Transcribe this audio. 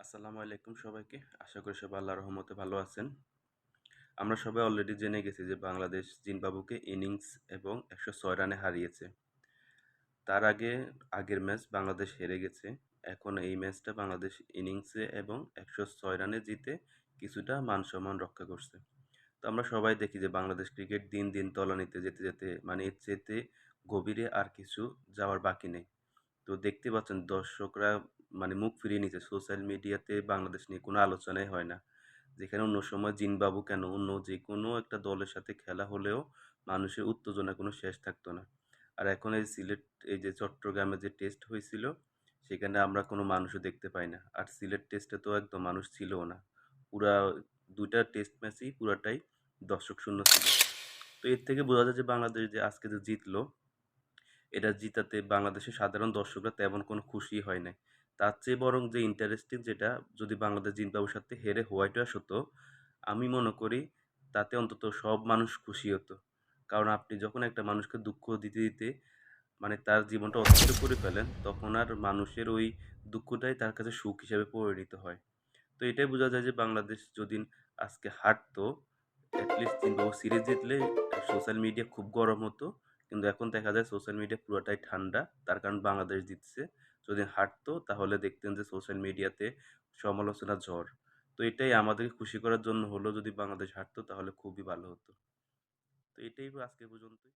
আসসালামু আলাইকুম সবাইকে। আশা করি সবাই আল্লাহর রহমতে ভালো আছেন। আমরা সবাই অলরেডি জেনে গেছি যে বাংলাদেশ জিম্বাবুকে ইনিংস এবং ১০৬ রানে হারিয়েছে। তার আগের ম্যাচ বাংলাদেশ হেরে গেছে। এখন এই ম্যাচটা বাংলাদেশ ইনিংসে এবং ১০৬ রানে জিতে কিছুটা মান-সম্মান রক্ষা করছে। তো আমরা সবাই দেখি যে বাংলাদেশ ক্রিকেট দিন, দিন তলানিতে যেতে, যেতে মানে এর চাইতে গভীরে আর কিছু যাওয়ার বাকি নেই। তো দেখতে পাচ্ছেন দর্শকরা মানে মুখ ফিরিয়ে নিচ্ছে। সোশ্যাল মিডিয়াতে বাংলাদেশ নিয়ে কোনো আলোচনাই হয় না। যেখানে অন্য সময় জিম্বাবু কেন অন্য যেকোনো একটা দলের সাথে খেলা হলেও মানুষের উত্তেজনার কোনো শেষ থাকতো না। আর এখন এই যে চট্টগ্রামে যে টেস্ট হয়েছিল, সেখানে আমরা কোনো মানুষও দেখতে পাই না। আর সিলেট টেস্টে তো একদম মানুষ ছিলও না। পুরা ২ টা টেস্ট ম্যাচই পুরাটাই দর্শক শূন্য ছিল। তো এর থেকে বোঝা যায় যে বাংলাদেশ যে আজকে যে জিতলো, এটা জিতাতে বাংলাদেশের সাধারণ দর্শকরা তেমন কোনো খুশি হয় নাই। তার চেয়ে বরং যে ইন্টারেস্টিং যেটা, যদি বাংলাদেশ জিম্বাবুয়ের সাথে হেরে হোয়াইট ওয়াশ হতো, আমি মনে করি তাতে অন্তত সব মানুষ খুশি হতো। কারণ আপনি যখন একটা মানুষকে দুঃখ দিতে, দিতে মানে তার জীবনটা অতিষ্ঠ করে ফেলেন, তখন আর মানুষের ওই দুঃখটাই তার কাছে সুখ হিসেবে পরিণত হয়। তো এটাই বোঝা যায় যে বাংলাদেশ যদি আজকে হারতো, এটলিস্ট জিম্বাবুয়ে সিরিজ জিতলে সোশ্যাল মিডিয়া খুব গরম হতো। কিন্তু এখন দেখা যায় সোশ্যাল মিডিয়া পুরোটাই ঠান্ডা। তার কারণ বাংলাদেশ জিতছে। যদি হারতো তাহলে দেখতেন যে সোশ্যাল মিডিয়াতে সমালোচনার ঝড়। তো এটাই আমাদেরকে খুশি করার জন্য হলো, যদি বাংলাদেশ হারতো তাহলে খুবই ভালো হতো। তো এটাই আজকে পর্যন্তই।